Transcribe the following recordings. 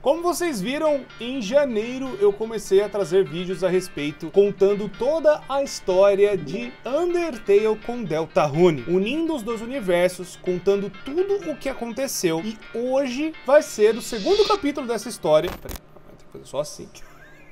Como vocês viram, em janeiro eu comecei a trazer vídeos a respeito, contando toda a história de Undertale com Deltarune, unindo os dois universos, contando tudo o que aconteceu. E hoje vai ser o segundo capítulo dessa história. Peraí, tem que fazer só assim.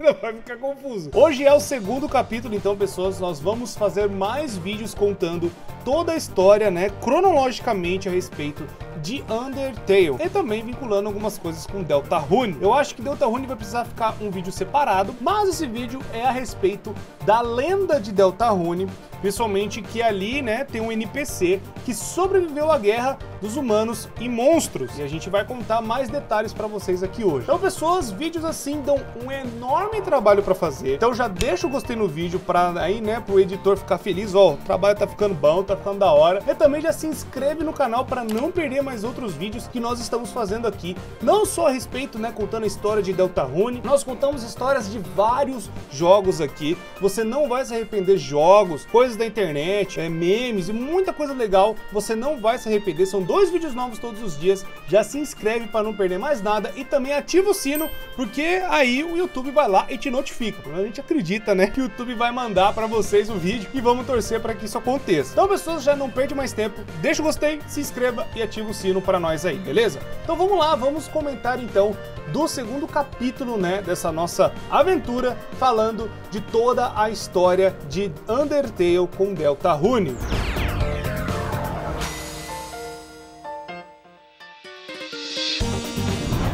Não vai ficar confuso. Hoje é o segundo capítulo, então, pessoas, nós vamos fazer mais vídeos contando toda a história, né, cronologicamente a respeito de Undertale e também vinculando algumas coisas com Deltarune. Eu acho que Deltarune vai precisar ficar um vídeo separado, mas esse vídeo é a respeito da lenda de Deltarune, principalmente que ali, né, tem um NPC que sobreviveu à guerra dos humanos e monstros, e a gente vai contar mais detalhes para vocês aqui hoje. Então, pessoas, vídeos assim dão um enorme trabalho para fazer, então já deixa o gostei no vídeo para aí, né, pro editor ficar feliz, ó, o trabalho tá ficando bom, tá ficando da hora, e também já se inscreve no canal para não perder mais outros vídeos que nós estamos fazendo aqui, não só a respeito, né, contando a história de Deltarune, nós contamos histórias de vários jogos aqui, você não vai se arrepender, jogos, coisas da internet, memes e muita coisa legal, você não vai se arrepender, são 2 vídeos novos todos os dias, já se inscreve para não perder mais nada e também ativa o sino, porque aí o YouTube vai lá e te notifica, a gente acredita, né, que o YouTube vai mandar para vocês o vídeo e vamos torcer para que isso aconteça. Então, pessoas, já não perde mais tempo, deixa o gostei, se inscreva e ativa o sino para nós aí, beleza? Então vamos lá, vamos comentar então do segundo capítulo, né, dessa nossa aventura, falando de toda a história de Undertale com Deltarune.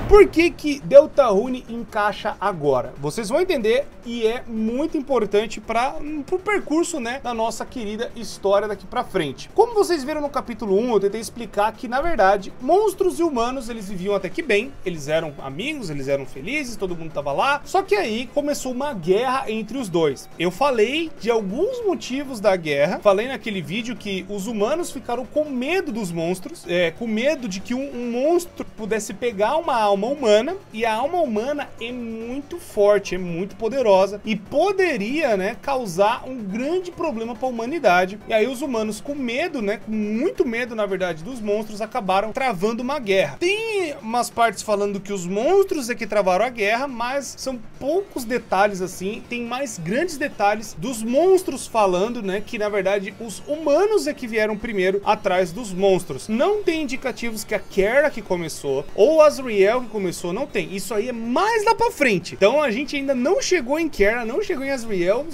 Por que que Deltarune encaixa agora? Vocês vão entender e é muito importante para o percurso, né, da nossa querida história daqui para frente. Como vocês viram no capítulo 1, eu tentei explicar que, na verdade, monstros e humanos, eles viviam até que bem, eles eram amigos, eles eram felizes, todo mundo tava lá, só que aí começou uma guerra entre os dois. Eu falei de alguns motivos da guerra, falei naquele vídeo que os humanos ficaram com medo dos monstros, com medo de que um monstro pudesse pegar uma alma humana, e a alma humana é muito forte, é muito poderosa e poderia, né, causar um grande problema para a humanidade. E aí os humanos, com medo, né, com muito medo, na verdade, dos monstros, acabaram travando uma guerra. Tem umas partes falando que os monstros é que travaram a guerra, mas são poucos detalhes assim, tem mais grandes detalhes dos monstros falando, né, que na verdade os humanos é que vieram primeiro atrás dos monstros. Não tem indicativos que a Kara que começou, ou Asriel que começou, não tem. Isso aí é mais lá pra frente. Então a gente ainda não chegou em Kara, não chegou em Asriel.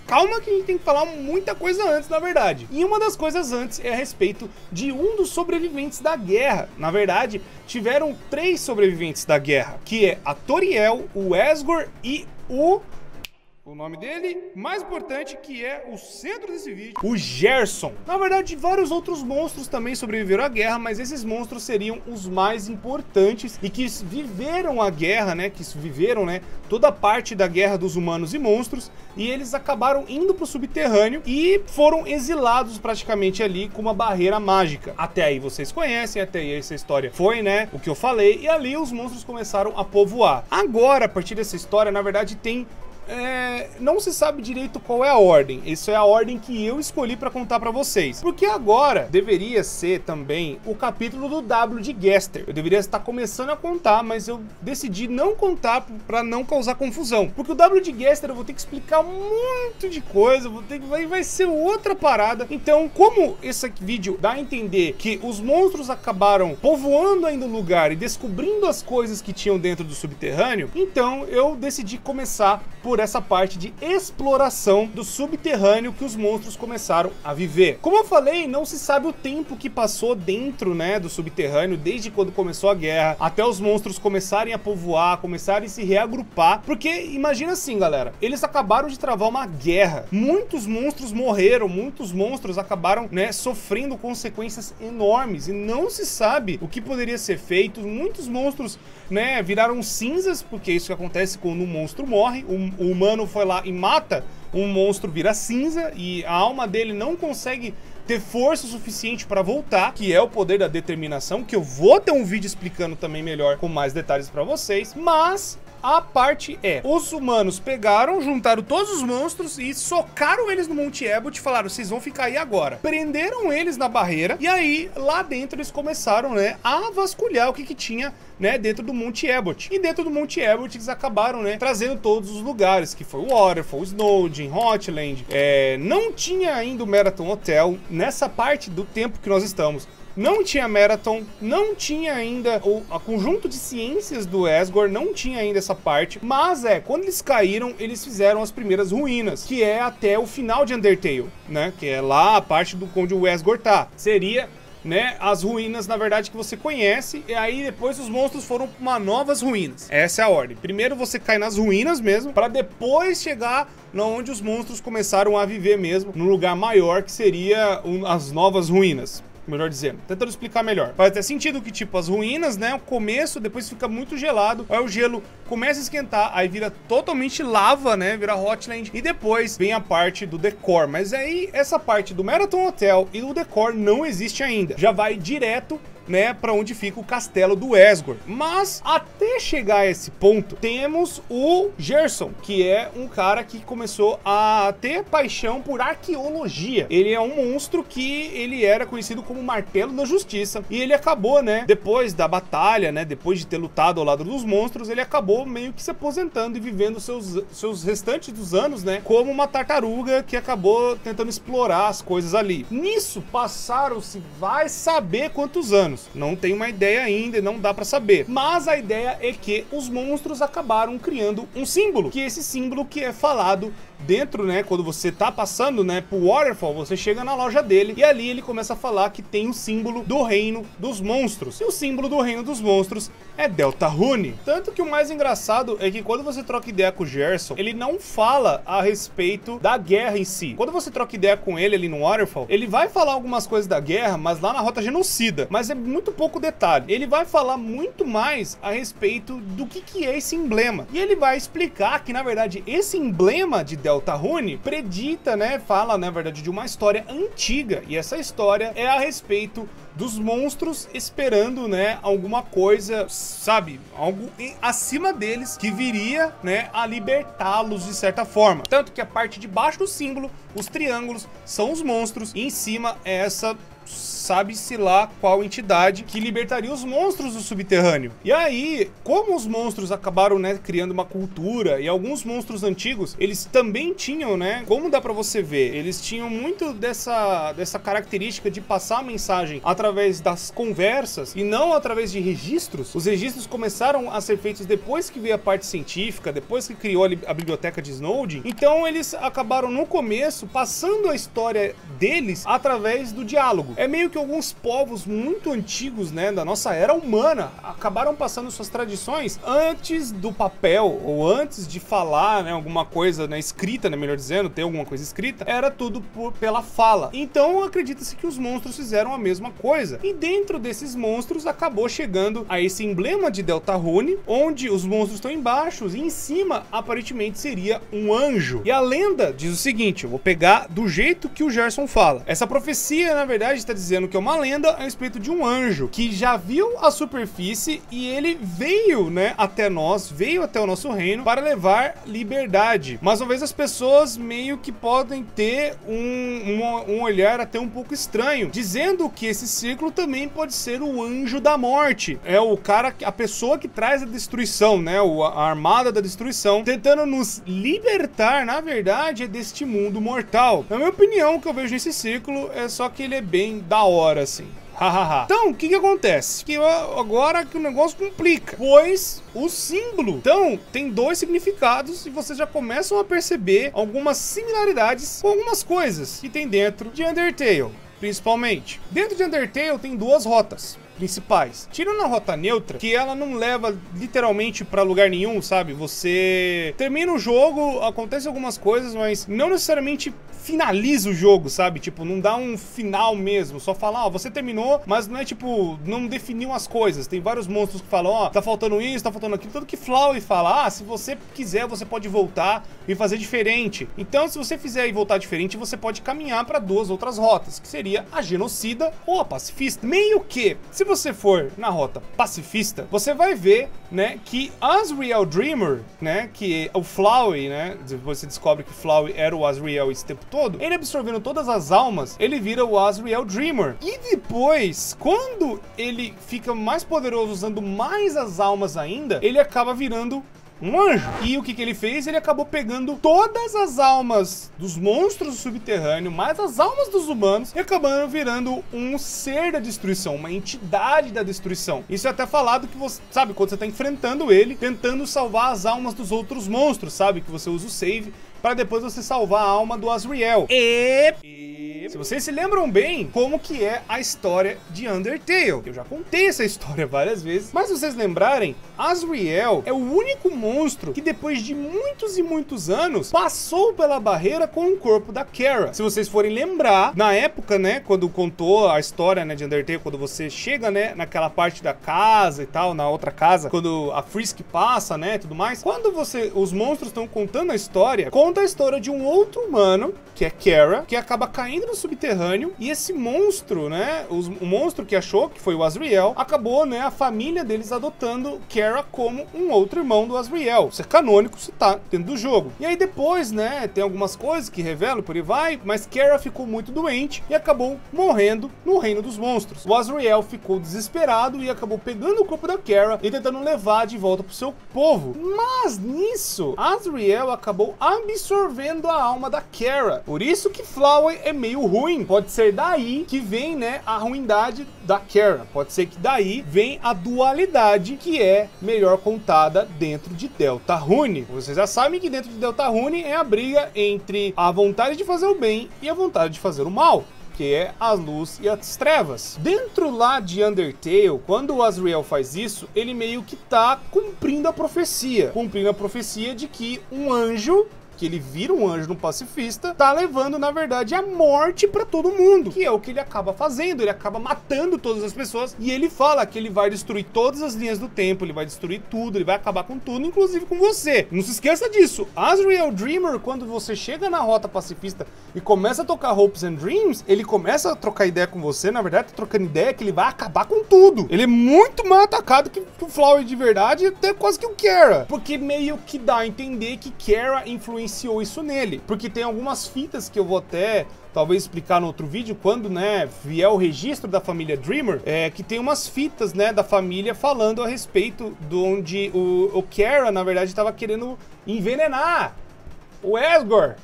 Calma que a gente tem que falar muita coisa antes, na verdade. E uma das coisas antes é a respeito de um dos sobreviventes da guerra. Na verdade, tiveram 3 sobreviventes da guerra, que é a Toriel, o Asgore e o nome dele, mais importante, que é o centro desse vídeo, o Gerson. Na verdade, vários outros monstros também sobreviveram à guerra, mas esses monstros seriam os mais importantes e que viveram a guerra, né, toda a parte da guerra dos humanos e monstros, e eles acabaram indo pro subterrâneo e foram exilados praticamente ali com uma barreira mágica. Até aí vocês conhecem, até aí essa história foi, né, o que eu falei, e ali os monstros começaram a povoar. Agora, a partir dessa história, na verdade, tem não se sabe direito qual é a ordem. Isso é a ordem que eu escolhi para contar para vocês, porque agora deveria ser também o capítulo do W de Gaster. Eu deveria estar começando a contar, mas eu decidi não contar para não causar confusão, porque o W de Gaster eu vou ter que explicar muito de coisa, vai ser outra parada. Então, como esse vídeo dá a entender que os monstros acabaram povoando ainda o lugar e descobrindo as coisas que tinham dentro do subterrâneo, então eu decidi começar por essa parte de exploração do subterrâneo que os monstros começaram a viver. Como eu falei, não se sabe o tempo que passou dentro, né, do subterrâneo, desde quando começou a guerra até os monstros começarem a povoar, começarem a se reagrupar, porque imagina assim, galera, eles acabaram de travar uma guerra, muitos monstros morreram, muitos monstros acabaram, né, sofrendo consequências enormes e não se sabe o que poderia ser feito. Muitos monstros, né, viraram cinzas, porque isso que acontece quando um monstro morre, o humano foi lá e mata, um monstro vira cinza e a alma dele não consegue ter força suficiente para voltar, que é o poder da determinação, que eu vou ter um vídeo explicando também melhor, com mais detalhes para vocês, mas a parte é, os humanos pegaram, juntaram todos os monstros e socaram eles no Monte Ebott e falaram, vocês vão ficar aí agora. Prenderam eles na barreira e aí, lá dentro, eles começaram, né, a vasculhar o que tinha, né, dentro do Monte Ebott. E dentro do Monte Ebott eles acabaram, né, trazendo todos os lugares, que foi o Waterfall, Snowdin, Hotland. Não tinha ainda o Marathon Hotel nessa parte do tempo que nós estamos. Não tinha Marathon, não tinha ainda o conjunto de ciências do Asgore, não tinha ainda essa parte, mas quando eles caíram, eles fizeram as primeiras ruínas, que é até o final de Undertale, né, que é lá a parte do onde o Asgore tá. Seria, né, as ruínas, na verdade, que você conhece, e aí depois os monstros foram para uma novas ruínas. Essa é a ordem. Primeiro você cai nas ruínas mesmo, para depois chegar onde os monstros começaram a viver mesmo, num lugar maior, que seria as novas ruínas. Melhor dizendo, tentando explicar melhor. Faz até sentido que, tipo, as ruínas, né, o começo, depois fica muito gelado, aí o gelo começa a esquentar, aí vira totalmente lava, né, vira Hotland, e depois vem a parte do decor. Mas aí, essa parte do Marathon Hotel e do decor não existe ainda. Já vai direto, né, para onde fica o castelo do Asgore. Mas até chegar a esse ponto, temos o Gerson, que é um cara que começou a ter paixão por arqueologia. Ele é um monstro que ele era conhecido como Martelo da Justiça, e ele acabou, né, depois da batalha, né, depois de ter lutado ao lado dos monstros, ele acabou meio que se aposentando e vivendo seus restantes dos anos, né, como uma tartaruga que acabou tentando explorar as coisas ali. Nisso passaram-se vai saber quantos anos. Não tem uma ideia ainda, não dá pra saber. Mas a ideia é que os monstros acabaram criando um símbolo, que esse símbolo que é falado dentro, né, quando você tá passando, né, pro Waterfall, você chega na loja dele e ali ele começa a falar que tem o símbolo do reino dos monstros. E o símbolo do reino dos monstros é Deltarune. Tanto que o mais engraçado é que quando você troca ideia com o Gerson, ele não fala a respeito da guerra em si. Quando você troca ideia com ele ali no Waterfall, ele vai falar algumas coisas da guerra, mas lá na Rota Genocida. Mas é muito pouco detalhe. Ele vai falar muito mais a respeito do que é esse emblema. E ele vai explicar que, na verdade, esse emblema de Deltarune predita, né, fala, na verdade, de uma história antiga, e essa história é a respeito dos monstros esperando, né, alguma coisa, sabe, algo acima deles que viria, né, a libertá-los de certa forma. Tanto que a parte de baixo do símbolo, os triângulos, são os monstros, e em cima é essa, sabe-se lá qual entidade que libertaria os monstros do subterrâneo. E aí, como os monstros acabaram, né, criando uma cultura, e alguns monstros antigos, eles também tinham, né, como dá pra você ver, eles tinham muito dessa característica de passar a mensagem através das conversas e não através de registros. Os registros começaram a ser feitos depois que veio a parte científica, depois que criou a biblioteca de Snowdin. Então eles acabaram no começo passando a história deles através do diálogo. É meio que alguns povos muito antigos, né, da nossa era humana, acabaram passando suas tradições antes do papel, ou antes de falar, né, alguma coisa, né, escrita, né, melhor dizendo, ter alguma coisa escrita, era tudo pela fala. Então acredita-se que os monstros fizeram a mesma coisa. E dentro desses monstros acabou chegando a esse emblema de Deltarune, onde os monstros estão embaixo e em cima aparentemente seria um anjo. E a lenda diz o seguinte, eu vou pegar do jeito que o Gerson fala. Essa profecia, na verdade, está dizendo que é uma lenda a respeito de um anjo que já viu a superfície e ele veio, né, até nós, veio até o nosso reino para levar liberdade. Mas uma vez as pessoas meio que podem ter um olhar até um pouco estranho, dizendo que esse círculo também pode ser o anjo da morte. É o cara, a pessoa que traz a destruição, né, a armada da destruição, tentando nos libertar, na verdade, deste mundo mortal. Na minha opinião, o que eu vejo nesse círculo é só que ele é bem da hora, assim. Então, o que acontece? Que agora que o negócio complica, pois o símbolo, então, tem dois significados e vocês já começam a perceber algumas similaridades com algumas coisas que tem dentro de Undertale, principalmente. Dentro de Undertale tem duas rotas principais. Tirando a rota neutra, que ela não leva literalmente pra lugar nenhum, sabe? Você termina o jogo, acontece algumas coisas, mas não necessariamente finaliza o jogo, sabe? Tipo, não dá um final mesmo, só fala, ó, você terminou, mas não é tipo, não definiu as coisas. Tem vários monstros que falam, ó, tá faltando isso, tá faltando aquilo, tanto que Flowey fala, ah, se você quiser, você pode voltar e fazer diferente. Então, se você fizer e voltar diferente, você pode caminhar pra duas outras rotas, que seria a Genocida ou a Pacifista. Meio que, se você for na rota pacifista, você vai ver, né, que Azrael Dreamer, né, que o Flowey, né, você descobre que o Flowey era o Azrael esse tempo todo, ele absorvendo todas as almas, ele vira o Azrael Dreamer. E depois, quando ele fica mais poderoso, usando mais as almas ainda, ele acaba virando um anjo. E o que ele fez? Ele acabou pegando todas as almas dos monstros do subterrâneo, mais as almas dos humanos, e acabando virando um ser da destruição, uma entidade da destruição. Isso é até falado que você, sabe, quando você tá enfrentando ele, tentando salvar as almas dos outros monstros, sabe? Que você usa o save para depois você salvar a alma do Azrael. Se vocês se lembram bem como que é a história de Undertale, eu já contei essa história várias vezes, mas se vocês lembrarem, Azrael é o único monstro que depois de muitos e muitos anos passou pela barreira com o corpo da Kara. Se vocês forem lembrar, na época, né, quando contou a história, né, de Undertale, quando você chega, né, naquela parte da casa e tal, na outra casa, quando a Frisk passa, né, tudo mais, quando os monstros estão contando a história, conta a história de um outro humano, que é Kara, que acaba caindo no subterrâneo, e esse monstro, né, o monstro que achou que foi o Azrael, acabou, né, a família deles adotando Kara como um outro irmão do Azrael. Isso é canônico, se tá dentro do jogo. E aí depois, né, tem algumas coisas que revelam, por aí vai, mas Kara ficou muito doente e acabou morrendo no reino dos monstros. O Azrael ficou desesperado e acabou pegando o corpo da Kara e tentando levar de volta pro seu povo. Mas nisso, Azrael acabou absorvendo a alma da Kara. Por isso que Flowey é meio ruim. Pode ser daí que vem, né, a ruindade da Kara. Pode ser que daí vem a dualidade que é melhor contada dentro de Deltarune. Vocês já sabem que dentro de Deltarune é a briga entre a vontade de fazer o bem e a vontade de fazer o mal, que é a luz e as trevas. Dentro lá de Undertale, quando o Azrael faz isso, ele meio que tá cumprindo a profecia de que um anjo, que ele vira um anjo no pacifista, tá levando, na verdade, a morte pra todo mundo, que é o que ele acaba fazendo. Ele acaba matando todas as pessoas, e ele fala que ele vai destruir todas as linhas do tempo, ele vai destruir tudo, ele vai acabar com tudo, inclusive com você. Não se esqueça disso. Azrael Dreamer, quando você chega na rota pacifista e começa a tocar Hopes and Dreams, ele começa a trocar ideia com você, na verdade, tá trocando ideia que ele vai acabar com tudo. Ele é muito mais atacado que o Flowey de verdade, até quase que o Kara, porque meio que dá a entender que Kara influenciou isso nele, porque tem algumas fitas que eu vou até talvez explicar no outro vídeo, quando, né, vier o registro da família Dreamer, que tem umas fitas, né, da família falando a respeito de onde o Kara, na verdade, estava querendo envenenar o Asgore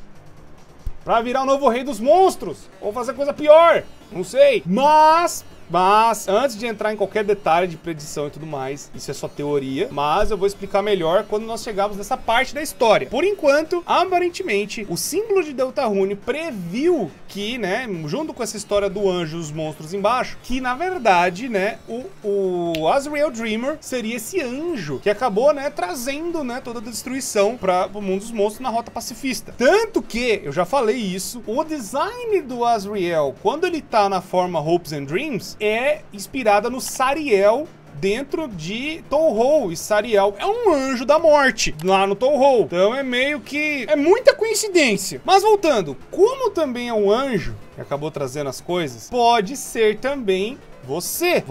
pra virar o novo rei dos monstros, ou fazer coisa pior, não sei, mas antes de entrar em qualquer detalhe de predição e tudo mais, isso é só teoria, mas eu vou explicar melhor quando nós chegarmos nessa parte da história. Por enquanto, aparentemente, o símbolo de Deltarune previu que, né, junto com essa história do anjo e os monstros embaixo, que na verdade, né, o Azrael Dreamer seria esse anjo que acabou, né, trazendo, né, toda a destruição para o mundo dos monstros na rota pacifista. Tanto que, eu já falei isso, o design do Azrael, quando ele tá na forma Hopes and Dreams, é inspirada no Sariel dentro de Touhou, e Sariel é um anjo da morte lá no Touhou. Então é meio que é muita coincidência. Mas voltando, como também é um anjo que acabou trazendo as coisas, pode ser também você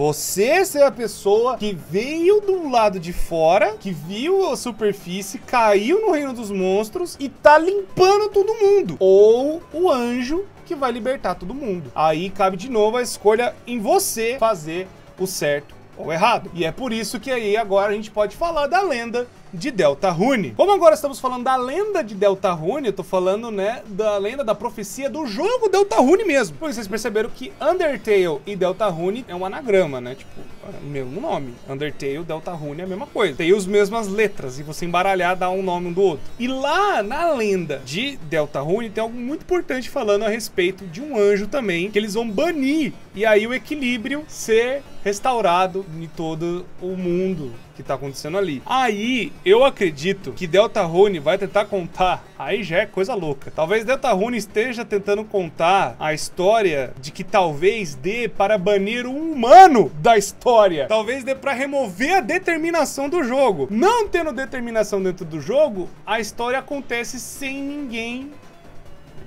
ser a pessoa que veio do lado de fora, que viu a superfície, caiu no reino dos monstros e tá limpando todo mundo, ou o anjo que vai libertar todo mundo. Aí cabe de novo a escolha em você fazer o certo ou errado. E é por isso que aí agora a gente pode falar da lenda de Deltarune. Como agora estamos falando da lenda de Deltarune, eu tô falando, né, da lenda da profecia do jogo Deltarune mesmo. Porque vocês perceberam que Undertale e Deltarune é um anagrama, né? Tipo, o mesmo nome. Undertale e Deltarune é a mesma coisa. Tem as mesmas letras e você embaralhar dá um nome um do outro. E lá na lenda de Deltarune tem algo muito importante falando a respeito de um anjo também, que eles vão banir, e aí o equilíbrio ser restaurado em todo o mundo que tá acontecendo ali. Aí, eu acredito que Deltarune vai tentar contar, aí já é coisa louca. Talvez Deltarune esteja tentando contar a história de que talvez dê para banir um humano da história. Talvez dê para remover a determinação do jogo. Não tendo determinação dentro do jogo, a história acontece sem ninguém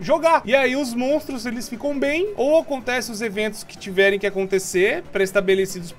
jogar. E aí os monstros, eles ficam bem, ou acontecem os eventos que tiverem que acontecer, pré-estabelecidos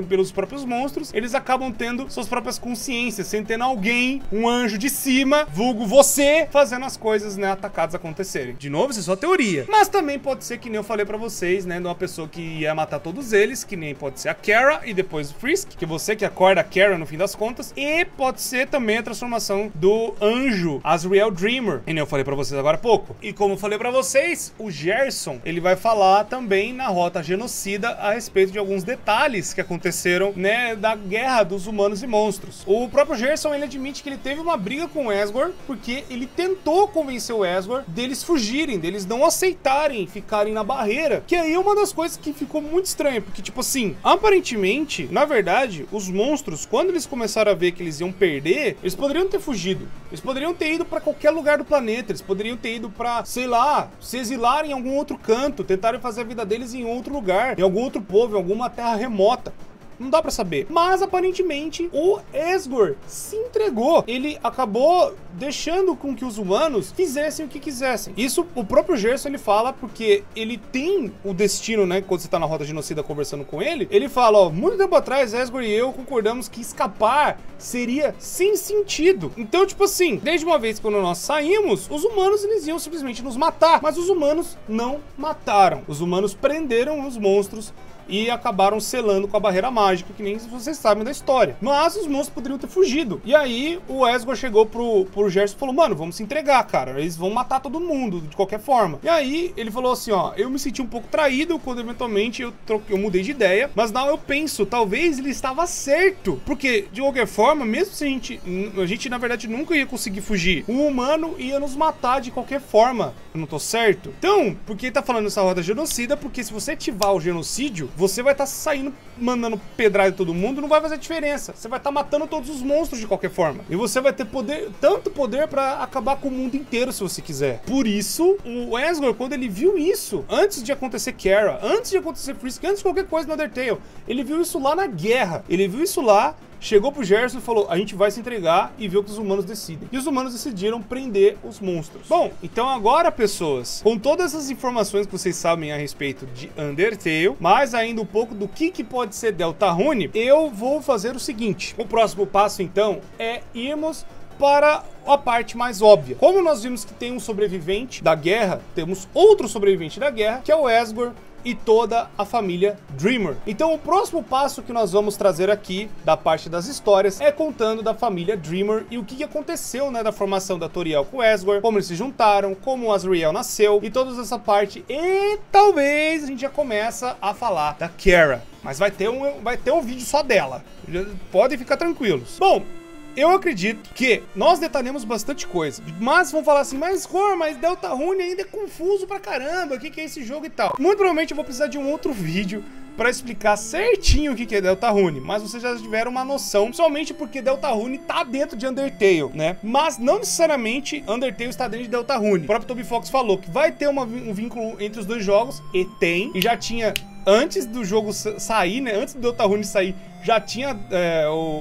pelos próprios monstros, eles acabam tendo suas próprias consciências, sem ter alguém, um anjo de cima, vulgo você, fazendo as coisas, né, atacadas acontecerem. De novo, isso é só teoria. Mas também pode ser que nem eu falei pra vocês, né, de uma pessoa que ia matar todos eles, que nem pode ser a Kara e depois o Frisk, que você que acorda a Kara no fim das contas, e pode ser também a transformação do anjo Azrael Dreamer, que nem eu falei pra vocês agora há pouco. E como eu falei pra vocês, o Gerson, ele vai falar também na Rota Genocida a respeito de alguns detalhes que aconteceram, né, da guerra dos humanos e monstros. O próprio Gerson, ele admite que ele teve uma briga com o Asgore, porque ele tentou convencer o Asgore deles fugirem, deles não aceitarem ficarem na barreira, que aí é uma das coisas que ficou muito estranha, porque tipo assim, aparentemente, na verdade, os monstros, quando eles começaram a ver que eles iam perder, eles poderiam ter fugido, eles poderiam ter ido pra qualquer lugar do planeta, eles poderiam ter ido pra, sei lá, se exilar em algum outro canto, tentarem fazer a vida deles em outro lugar, em algum outro povo, em alguma terra remota. Não dá pra saber. Mas, aparentemente, o Asgore se entregou. Ele acabou deixando com que os humanos fizessem o que quisessem. Isso, o próprio Gerson, ele fala porque ele tem o destino, né? Quando você tá na Rota Genocida conversando com ele, ele fala, ó, muito tempo atrás, Asgore e eu concordamos que escapar seria sem sentido. Então, tipo assim, desde uma vez quando nós saímos, os humanos, eles iam simplesmente nos matar. Mas os humanos não mataram. Os humanos prenderam os monstros e acabaram selando com a barreira mágica, que nem vocês sabem da história. Mas os monstros poderiam ter fugido. E aí o Asgore chegou pro Gerson e falou, mano, vamos se entregar, cara. Eles vão matar todo mundo, de qualquer forma. E aí ele falou assim, ó, eu me senti um pouco traído quando eventualmente eu mudei de ideia, mas não, eu penso, talvez ele estava certo. Porque, de qualquer forma, mesmo se a gente na verdade nunca ia conseguir fugir, um humano ia nos matar de qualquer forma. Eu não tô certo? Então, por que ele tá falando essa roda genocida? Porque se você ativar o genocídio, você vai estar saindo, mandando pedrada em todo mundo, não vai fazer diferença. Você vai estar matando todos os monstros de qualquer forma. E você vai ter poder, tanto poder pra acabar com o mundo inteiro, se você quiser. Por isso, o Asgore, quando ele viu isso, antes de acontecer Kara, antes de acontecer Frisk, antes de qualquer coisa no Undertale, ele viu isso lá na guerra. Ele viu isso lá, chegou pro Gerson e falou, a gente vai se entregar e ver o que os humanos decidem. E os humanos decidiram prender os monstros. Bom, então agora, pessoas, com todas essas informações que vocês sabem a respeito de Undertale, mais ainda um pouco do que pode ser Deltarune, eu vou fazer o seguinte. O próximo passo, então, é irmos para a parte mais óbvia. Como nós vimos que tem um sobrevivente da guerra, temos outro sobrevivente da guerra, que é o Asgore, e toda a família Dreamer. Então o próximo passo que nós vamos trazer aqui da parte das histórias é contando da família Dreamer e o que aconteceu, né, da formação da Toriel com o Asgore, como eles se juntaram, como o Azrael nasceu e toda essa parte, e talvez a gente já começa a falar da Kara, mas vai ter um vídeo só dela, podem ficar tranquilos. Bom, eu acredito que nós detalhamos bastante coisa, mas vão falar assim, mas Deltarune ainda é confuso pra caramba, o que é esse jogo e tal. Muito provavelmente eu vou precisar de um outro vídeo pra explicar certinho o que é Deltarune, mas vocês já tiveram uma noção, somente porque Deltarune tá dentro de Undertale, né? Mas não necessariamente Undertale está dentro de Deltarune. O próprio Toby Fox falou que vai ter um vínculo entre os dois jogos, e tem, e já tinha, antes do jogo sair, né? Antes do Deltarune sair, já tinha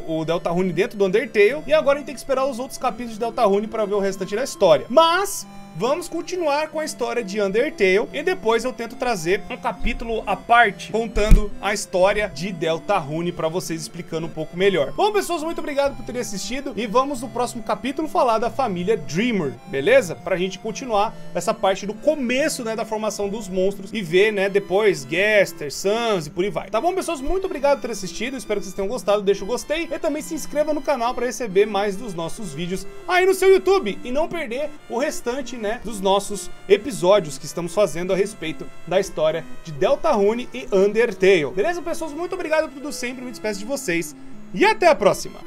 o Deltarune dentro do Undertale, e agora a gente tem que esperar os outros capítulos de Deltarune para ver o restante da história. Mas vamos continuar com a história de Undertale e depois eu tento trazer um capítulo à parte contando a história de Deltarune para vocês, explicando um pouco melhor. Bom, pessoas, muito obrigado por terem assistido e vamos no próximo capítulo falar da família Dreamer, beleza? Pra gente continuar essa parte do começo, né, da formação dos monstros e ver, né, depois Gaster, Sans e por aí vai. Tá bom, pessoas? Muito obrigado por ter assistido, espero que vocês tenham gostado, deixa o gostei e também se inscreva no canal para receber mais dos nossos vídeos aí no seu YouTube e não perder o restante, né, dos nossos episódios que estamos fazendo a respeito da história de Deltarune e Undertale. Beleza, pessoas? Muito obrigado por tudo sempre, me despeço de vocês e até a próxima!